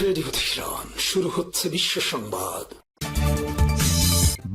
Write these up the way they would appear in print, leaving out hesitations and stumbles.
Radio Tehran, শুরু হচ্ছে বিশ্ব সংবাদ।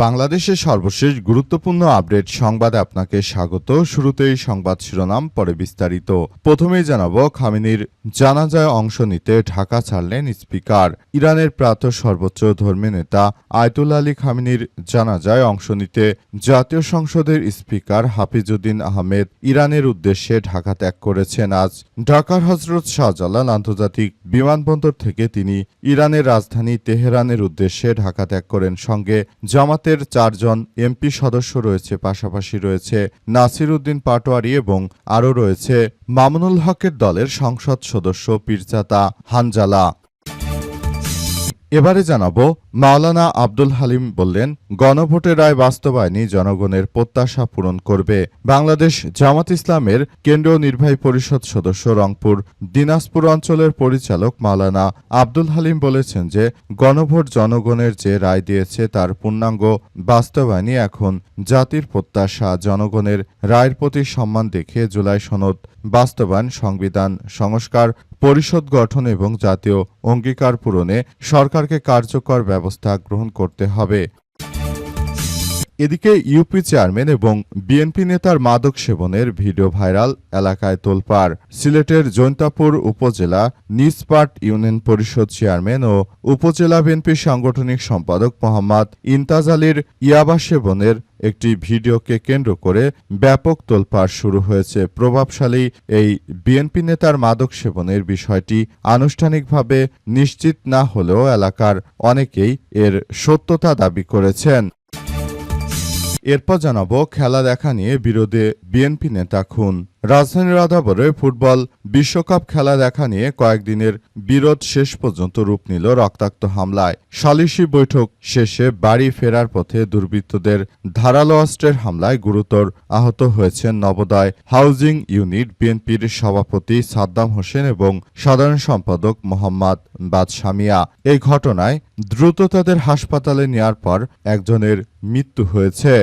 বাংলাদেশের সর্বশেষ গুরুত্বপূর্ণ আপডেট সংবাদে আপনাকে স্বাগত। শুরুতেই সংবাদ শিরোনাম, পরে বিস্তারিত। প্রথমেই জানাবো, খামেনির জানাজায় অংশ নিতে ঢাকা ছাড়লেন স্পিকার। ইরানের প্রাত সর্বোচ্চ ধর্মীয় নেতা আয়তুল্লাহ আলী খামেনির জানাজায় অংশ নিতে জাতীয় সংসদের স্পিকার হাফিজউদ্দিন আহমেদ ইরানের উদ্দেশ্যে ঢাকা ত্যাগ করেছেন। আজ ঢাকার হজরত শাহজালাল আন্তর্জাতিক বিমানবন্দর থেকে তিনি ইরানের রাজধানী তেহরানের উদ্দেশ্যে ঢাকা ত্যাগ করেন। সঙ্গে জামাতের 4 জন এমপি সদস্য রয়েছে, পাশাপাশি রয়েছে নাসির উদ্দিন পাটোয়ারি এবং আরও রয়েছে মামুনুল হকের দলের সংসদ সদস্য পীরজাদা হানজালা। এবারে জানাবো, মাওলানা আব্দুল হালিম বললেন, গণভোটের রায় বাস্তবায়নই জনগণের প্রত্যাশা পূরণ করবে। বাংলাদেশ জামাত ইসলামের কেন্দ্রীয় নির্বাহী পরিষদ সদস্য, রংপুর দিনাজপুর অঞ্চলের পরিচালক মাওলানা আব্দুল হালিম বলেছেন যে গণভোট জনগণের যে রায় দিয়েছে তার পূর্ণাঙ্গ বাস্তবায়নই এখন জাতির প্রত্যাশা। জনগণের রায়ের প্রতি সম্মান দেখে জুলাই সনদ বাস্তবায়ন, সংবিধান সংস্কার, পরিষদ গঠন এবং জাতীয় অঙ্গীকার পূরণে সরকারকে কার্যকর ব্যবস্থা গ্রহণ করতে হবে। এদিকে ইউপি চেয়ারম্যান এবং বিএনপি নেতার মাদক সেবনের ভিডিও ভাইরাল, এলাকায় তোলপাড়। সিলেটের জৈন্তাপুর উপজেলা নিজপাট ইউনিয়ন পরিষদ চেয়ারম্যান ও উপজেলা বিএনপি সাংগঠনিক সম্পাদক মোহাম্মদ ইমতাজ আলীর ইয়াবা সেবনের একটি ভিডিওকে কেন্দ্র করে ব্যাপক তোলপাড় শুরু হয়েছে। প্রভাবশালী এই বিএনপি নেতার মাদক সেবনের বিষয়টি আনুষ্ঠানিকভাবে নিশ্চিত না হলেও এলাকার অনেকেই এর সত্যতা দাবি করেছেন। এরপর জানাবো, খেলা দেখা নিয়ে বিরোধে বিএনপি নেতা খুন। রাজধানীর আদাবরে ফুটবল বিশ্বকাপ খেলা দেখা নিয়ে কয়েকদিনের বিরোধ শেষ পর্যন্ত রূপ নিল রক্তাক্ত হামলায়। সালিশি বৈঠক শেষে বাড়ি ফেরার পথে দুর্বৃত্তদের ধারালো অস্ত্রের হামলায় গুরুতর আহত হয়েছেন নবোদয় হাউজিং ইউনিট বিএনপির সভাপতি সাদ্দাম হোসেন এবং সাধারণ সম্পাদক মোহাম্মদ বাদশা মিয়া। এই ঘটনায় দ্রুত তাদের হাসপাতালে নেওয়ার পর একজনের মৃত্যু হয়েছে।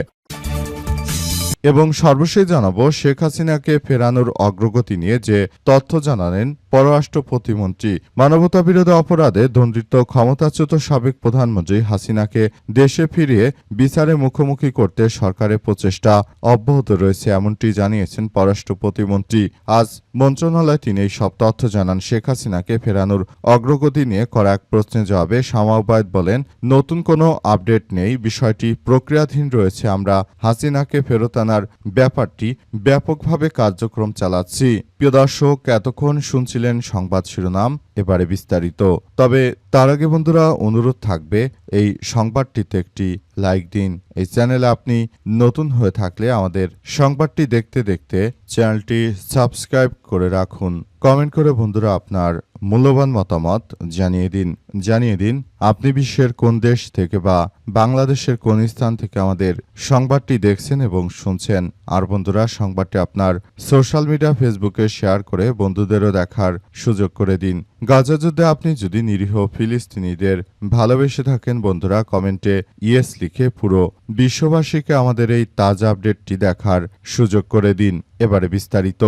এবং সর্বশেষ জানাবো, শেখ হাসিনাকে ফেরানোর অগ্রগতি নিয়ে যে তথ্য জানালেন পররাষ্ট্র প্রতিমন্ত্রী। মানবতাবিরোধী অপরাধে দণ্ডিত ক্ষমতাচ্যুত সাবেক প্রধানমন্ত্রী হাসিনাকে দেশে ফিরিয়ে বিচারে মুখোমুখি করতে সরকারের প্রচেষ্টা অব্যাহত রয়েছে, এমনটি জানিয়েছেন পররাষ্ট্র প্রতিমন্ত্রী। আজ মন্ত্রণালয়ে তিনি এই সব তথ্য জানান। শেখ হাসিনাকে ফেরানোর অগ্রগতি নিয়ে করা এক প্রশ্নের জবাবে শামা ওবায়দ বলেন, নতুন কোনো আপডেট নেই, বিষয়টি প্রক্রিয়াধীন রয়েছে। আমরা হাসিনাকে ফেরত আনার ব্যাপারটি ব্যাপকভাবে কার্যক্রম চালাচ্ছি। প্রিয় দর্শক, এতক্ষণ শুনছিলেন সংবাদ শিরোনাম, এবারে বিস্তারিত। তবে তার আগে বন্ধুরা, অনুরোধ থাকবে এই সংবাদটিতে একটি লাইক দিন। এই চ্যানেলে আপনি নতুন হয়ে থাকলে আমাদের সংবাদটি দেখতে দেখতে চ্যানেলটি সাবস্ক্রাইব করে রাখুন। কমেন্ট করে বন্ধুরা আপনার মূল্যবান মতামত জানিয়ে দিন আপনি বিশ্বের কোন দেশ থেকে বা বাংলাদেশের কোন স্থান থেকে আমাদের সংবাদটি দেখছেন এবং শুনছেন। আর বন্ধুরা, সংবাদটি আপনার সোশ্যাল মিডিয়া ফেসবুকে শেয়ার করে বন্ধুদেরও দেখার সুযোগ করে দিন। গাজা যুদ্ধে আপনি যদি নিরীহ ফিলিস্তিনিদের ভালোবেসে থাকেন বন্ধুরা, কমেন্টে ইয়েস লিখে পুরো বিশ্ববাসীকে আমাদের এই তাজা আপডেটটি দেখার সুযোগ করে দিন। এবারে বিস্তারিত।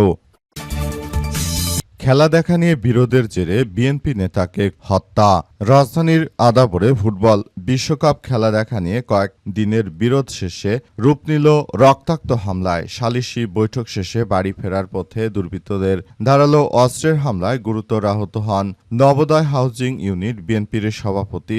খেলা দেখা নিয়ে বিরোধের জেরে বিএনপি নেতাকে হত্যা। রাজধানীর আদাবরে ফুটবল বিশ্বকাপ খেলা দেখা নিয়ে কয়েক দিনের বিরোধ শেষে রূপ নিল রক্তাক্ত হামলায়। সালিশি বৈঠক শেষে বাড়ি ফেরার পথে দুর্বৃত্তদের ধারালো অস্ত্রের হামলায় গুরুতর আহত হন নবোদয় হাউজিং ইউনিট বিএনপির সভাপতি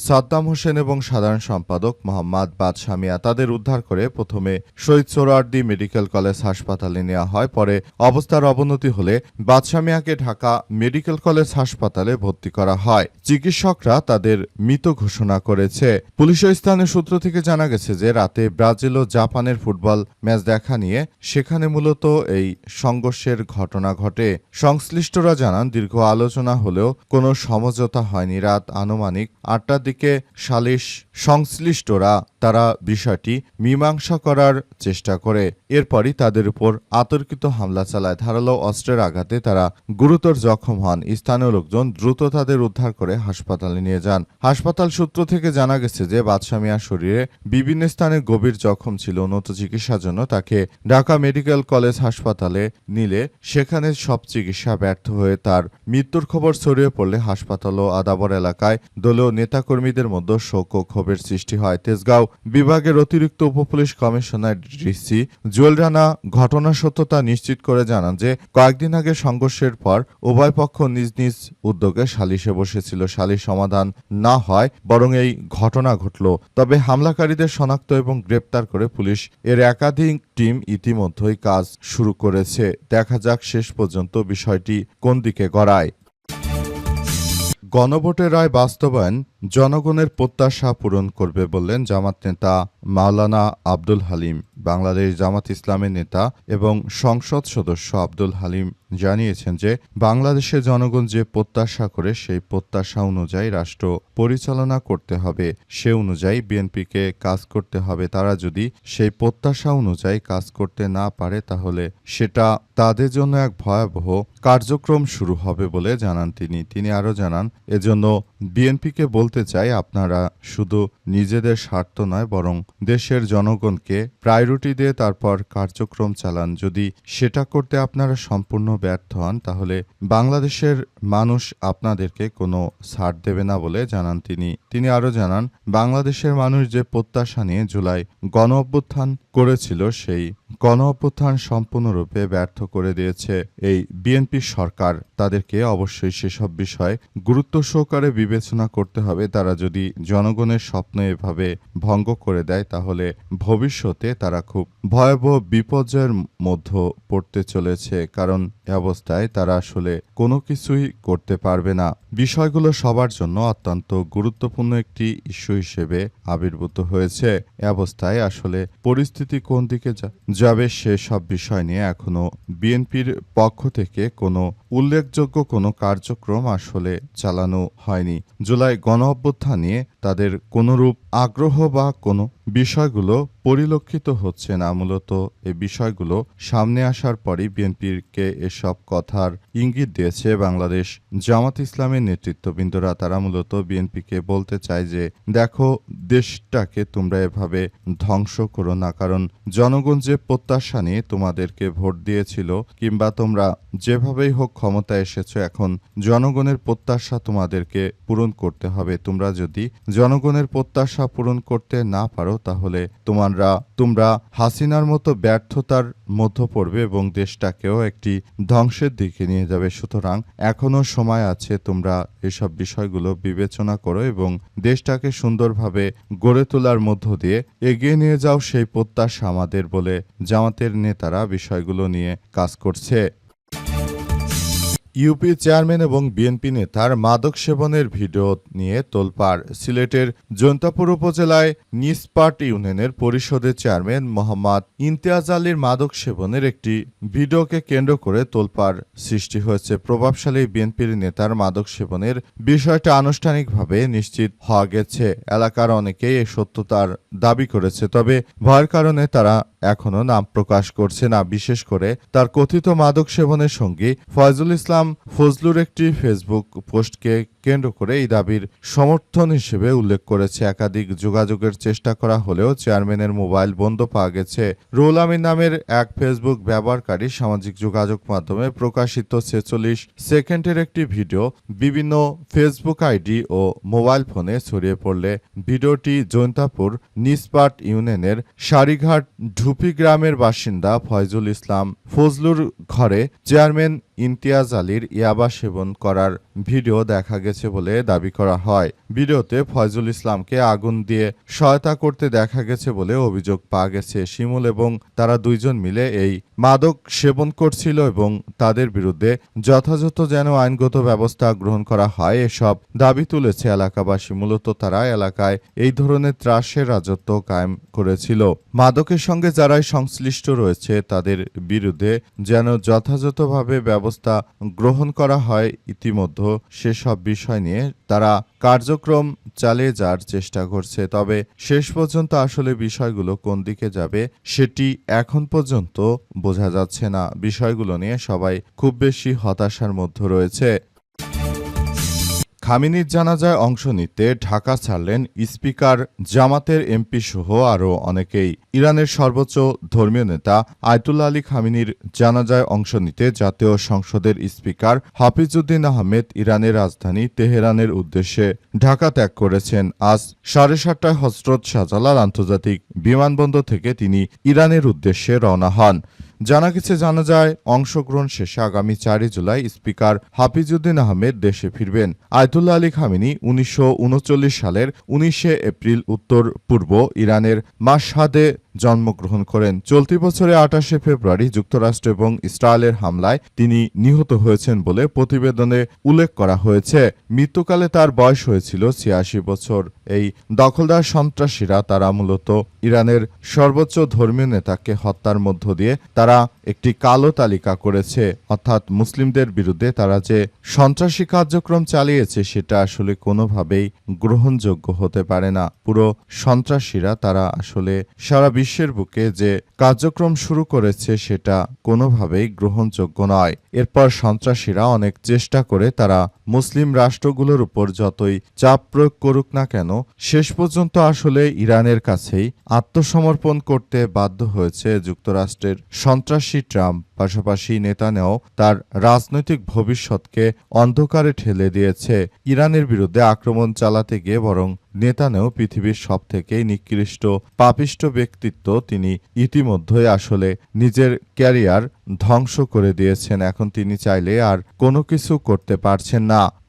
সাদ্দাম হোসেন এবং সাধারণ সম্পাদক মোহাম্মদ বাদশা মিয়া। তাদের উদ্ধার করে প্রথমে শহীদ সোহরাওয়ার্দী মেডিকেল কলেজ হাসপাতালে নেওয়া হয়। পরে অবস্থার অবনতি হলে বাদশা মিয়াকে ঢাকা মেডিকেল কলেজ হাসপাতালে ভর্তি করা হয়। চিকিৎসকরা তাদের মৃত ঘোষণা করেছে। পুলিশ ও স্থানীয় সূত্র থেকে জানা গেছে যে রাতে ব্রাজিল ও জাপানের ফুটবল ম্যাচ দেখা নিয়ে সেখানে মূলত এই সংঘর্ষের ঘটনা ঘটে। সংশ্লিষ্টরা জানান, দীর্ঘ আলোচনা হলেও কোনো সমঝোতা হয়নি। রাত আনুমানিক 8টার দিকে সংশ্লিষ্টরা তারা বিষয়টি মীমাংসা করার চেষ্টা করে। এরপরই তাদের উপর অতর্কিত হামলা চালায়। ধারালো অস্ত্রের আঘাতে তারা গুরুতর জখম হন। স্থানীয় লোকজন দ্রুত তাদের উদ্ধার করে হাসপাতালে নিয়ে যান। হাসপাতাল সূত্র থেকে জানা গেছে যে বাদশা মিয়ার শরীরে বিভিন্ন স্থানে গভীর জখম ছিল। উন্নত চিকিৎসার জন্য তাকে ঢাকা মেডিকেল কলেজ হাসপাতালে নিলে সেখানে সব চিকিৎসা ব্যর্থ হয়ে তার মৃত্যুর খবর ছড়িয়ে পড়লে হাসপাতাল ও আদাবর এলাকায় দলীয় নেতাকর্মীদের মধ্যে শোক ও ক্ষোভের সৃষ্টি হয়। তেজগাঁও বিভাগের অতিরিক্ত উপপুলিশ কমিশনার ডিসি জুয়েল রানা ঘটনার সত্যতা নিশ্চিত করে জানান যে কয়েকদিন আগে সংঘর্ষের পর উভয় পক্ষ নিজ নিজ উদ্যোগে সালিশে বসেছিল। সালিশ সমাধান না হয় বরং এই ঘটনা ঘটল। তবে হামলাকারীদের শনাক্ত এবং গ্রেপ্তার করে পুলিশ এর একাধিক টিম ইতিমধ্যেই কাজ শুরু করেছে। দেখা যাক শেষ পর্যন্ত বিষয়টি কোন দিকে গড়ায়। গণভোটের রায় বাস্তবায়ন জনগণের প্রত্যাশা পূরণ করবে বললেন জামাত নেতা মাওলানা আব্দুল হালিম। বাংলাদেশ জামাত ইসলামের নেতা এবং সংসদ সদস্য আব্দুল হালিম জানিয়েছেন যে বাংলাদেশের জনগণ যে প্রত্যাশা করে সেই প্রত্যাশা অনুযায়ী রাষ্ট্র পরিচালনা করতে হবে, সে অনুযায়ী বিএনপিকে কাজ করতে হবে। তারা যদি সেই প্রত্যাশা অনুযায়ী কাজ করতে না পারে তাহলে সেটা তাদের জন্য এক ভয়াবহ কার্যক্রম শুরু হবে বলে জানান তিনি। তিনি আরও জানান, এজন্য বিএনপিকে বলতে চাই, আপনারা শুধু নিজেদের স্বার্থ নয় বরং দেশের জনগণকে প্রায়োরিটি দিয়ে তারপর কার্যক্রম চালান। যদি সেটা করতে আপনারা সম্পূর্ণ ব্যর্থ হন তাহলে বাংলাদেশের মানুষ আপনাদেরকে কোনো ছাড় দেবে না বলে জানান তিনি। তিনি আরও জানান, বাংলাদেশের মানুষ যে প্রত্যাশা নিয়ে জুলাই গণ অভ্যুত্থান করেছিল সেই গণ অভ্যুত্থান সম্পূর্ণরূপে ব্যর্থ করে দিয়েছে এই বিএনপি সরকার। তাদেরকে অবশ্যই সেসব বিষয় গুরুত্ব সহকারে বিবেচনা করতে হবে। তারা যদি জনগণের স্বপ্ন এভাবে ভঙ্গ করে দেয় তাহলে ভবিষ্যতে তারা খুব ভয়াবহ বিপর্যয়ের মধ্যে পড়তে চলেছে। কারণ এ অবস্থায় তারা আসলে কোনো কিছুই করতে পারবে না। বিষয়গুলো সবার জন্য অত্যন্ত গুরুত্বপূর্ণ একটি ইস্যু হিসেবে আবির্ভূত হয়েছে। এ অবস্থায় আসলে পরিস্থিতি কোন দিকে যাবে সেসব বিষয় নিয়ে এখনো বিএনপির পক্ষ থেকে কোনো উল্লেখযোগ্য কোনো কার্যক্রম আসলে চালানো হয়নি। জুলাই গণ অভ্যুত্থান নিয়ে তাদের কোনরূপ আগ্রহ বা কোনো বিষয়গুলো পরিলক্ষিত হচ্ছে না। মূলত এই বিষয়গুলো সামনে আসার পরই বিএনপিকে এসব কথার ইঙ্গিত দিয়েছে বাংলাদেশ জামাত ইসলামের নেতৃত্ববৃন্দরা। তারা মূলত বিএনপিকে বলতে চায় যে দেখো, দেশটাকে তোমরা এভাবে ধ্বংস করো না। কারণ জনগণ যে প্রত্যাশা নিয়ে তোমাদেরকে ভোট দিয়েছিল কিংবা তোমরা যেভাবেই হোক ক্ষমতায় এসেছো, এখন জনগণের প্রত্যাশা তোমাদেরকে পূরণ করতে হবে। তোমরা যদি জনগণের প্রত্যাশা পূরণ করতে না পারো তাহলে তোমরা হাসিনার মতো ব্যর্থতার মধ্য পড়বে এবং দেশটাকেও একটি ধ্বংসের দিকে নিয়ে যাবে। সুতরাং এখনো সময় আছে, তোমরা এসব বিষয়গুলো বিবেচনা করো এবং দেশটাকে সুন্দরভাবে গড়ে তোলার মধ্য দিয়ে এগিয়ে নিয়ে যাও, সেই প্রত্যাশা আমাদের বলে জামাতের নেতারা বিষয়গুলো নিয়ে কাজ করছে। ইউপি চেয়ারম্যান এবং বিএনপি নেতার মাদক সেবনের ভিডিও নিয়ে তোলপাড়। সিলেটের জৈন্তাপুর উপজেলায় নিসপাট ইউনিয়নের পরিষদের চেয়ারম্যান মোহাম্মদ ইমতিয়াজ আলীর মাদক সেবনের একটি ভিডিওকে কেন্দ্র করে তোলপাড় সৃষ্টি হয়েছে। প্রভাবশালী বিএনপির নেতার মাদক সেবনের বিষয়টা আনুষ্ঠানিকভাবে নিশ্চিত হওয়া গেছে। এলাকার অনেকেই এই সত্যতার দাবি করেছে, তবে ভয়ের কারণে তারা এখনো নাম প্রকাশ করছে না। বিশেষ করে তার কথিত মাদক সেবনের সঙ্গী ফয়জুল ইসলাম ফজলুর একটি ফেসবুক পোস্টকে কেন্দ্র করে এই দাবির সমর্থন হিসেবে উল্লেখ করেছে। একাধিক যোগাযোগের চেষ্টা করা হলেও চেয়ারম্যানের মোবাইল বন্ধ পাওয়া গেছে। রুহুল আমিন নামের এক ফেসবুক ব্যবহারকারী সামাজিক যোগাযোগ মাধ্যমে প্রকাশিত 46 সেকেন্ডের একটি ভিডিও বিভিন্ন ফেসবুক আইডি ও মোবাইল ফোনে ছড়িয়ে পড়লে ভিডিওটি জৈন্তাপুর নিসপাট ইউনিয়নের সারিঘাট ঢুপি গ্রামের বাসিন্দা ফয়জুল ইসলাম ফজলুর ঘরে চেয়ারম্যান ইমতিয়াজ আলীর ইয়াবা সেবন করার ভিডিও দেখা গেছে বলে দাবি করা হয়। ভিডিওতে ফয়জুল ইসলামকে আগুন দিয়ে সহায়তা করতে দেখা গেছে বলে অভিযোগ পাওয়া গেছে। শিমুল এবং তারা দুইজন মিলে এই মাদক সেবন করছিল এবং তাদের বিরুদ্ধে যথাযথ যেন আইনগত ব্যবস্থা গ্রহণ করা হয়, এসব দাবি তুলেছে এলাকাবাসী। মূলত তারা এলাকায় এই ধরনের ত্রাসের রাজত্ব কায়েম করেছিল। মাদকের সঙ্গে যারাই সংশ্লিষ্ট রয়েছে তাদের বিরুদ্ধে যেন যথাযথভাবে ব্যবস্থা ব্যবস্থা গ্রহণ করা হয় ইতিমধ্যে সেসব বিষয় নিয়ে তারা কার্যক্রম চালিয়ে যাওয়ার চেষ্টা করছে। তবে শেষ পর্যন্ত আসলে বিষয়গুলো কোন দিকে যাবে সেটি এখন পর্যন্ত বোঝা যাচ্ছে না। বিষয়গুলো নিয়ে সবাই খুব বেশি হতাশার মধ্যে রয়েছে। খামেনির জানাজায় অংশ নিতে ঢাকা ছাড়লেন স্পিকার, জামাতের এমপি সহ আরও অনেকেই। ইরানের সর্বোচ্চ ধর্মীয় নেতা আয়াতুল্লাহ আলী খামেনির জানাজায় অংশ নিতে জাতীয় সংসদের স্পিকার হাফিজউদ্দিন আহমেদ ইরানের রাজধানী তেহরানের উদ্দেশ্যে ঢাকা ত্যাগ করেছেন। আজ 7:30টায় হজরত শাহজালাল আন্তর্জাতিক বিমানবন্দর থেকে তিনি ইরানের উদ্দেশ্যে রওনা হন। জানা গেছে, জানাজায় অংশগ্রহণ শেষে আগামী 4 জুলাই স্পিকার হাফিজউদ্দিন আহমেদ দেশে ফিরবেন। আয়াতুল্লাহ আলী খামেনি 1939 সালের 19 এপ্রিল উত্তর পূর্ব ইরানের মাশহাদে জন্মগ্রহণ করেন। চলতি বছরে 28 ফেব্রুয়ারি যুক্তরাষ্ট্র এবং ইসরায়েলের হামলায় তিনি নিহত হয়েছেন বলে প্রতিবেদনে উল্লেখ করা হয়েছে। মৃত্যুকালে তার বয়স হয়েছিল 86 বছর। এই দখলদার সন্ত্রাসীরা তারা মূলত ইরানের সর্বোচ্চ ধর্মীয় নেতাকে হত্যার মধ্য দিয়ে তারা একটি কালো তালিকা করেছে, অর্থাৎ মুসলিমদের বিরুদ্ধে তারা যে সন্ত্রাসী কার্যক্রম চালিয়েছে সেটা আসলে কোনোভাবেই গ্রহণযোগ্য হতে পারে না। পুরো সন্ত্রাসীরা তারা আসলে সারা বিশ্বের বুকে যে কার্যক্রম শুরু করেছে সেটা কোনোভাবেই গ্রহণযোগ্য নয়। এরপর সন্ত্রাসীরা অনেক চেষ্টা করে তারা মুসলিম রাষ্ট্রগুলোর উপর যতই চাপ প্রয়োগ করুক না কেন, শেষ পর্যন্ত আসলে ইরানের কাছেই আত্মসমর্পণ করতে বাধ্য হয়েছে যুক্তরাষ্ট্রের সন্ত্রাসী ট্রাম্প। পাশাপাশি নেতানিয়াহু তার রাজনৈতিক ভবিষ্যৎকে অন্ধকারে ঠেলে দিয়েছে। ইরানের বিরুদ্ধে আক্রমণ চালাতে গিয়ে বরং নেতানিয়াহু পৃথিবীর সবথেকে নিকৃষ্ট পাপিষ্ট ব্যক্তিত্ব। তিনি ইতিমধ্যেই আসলে নিজের ক্যারিয়ার ধ্বংস করে দিয়েছেন। এখন তিনি চাইলে আর কোনো কিছু করতে পারছেন না।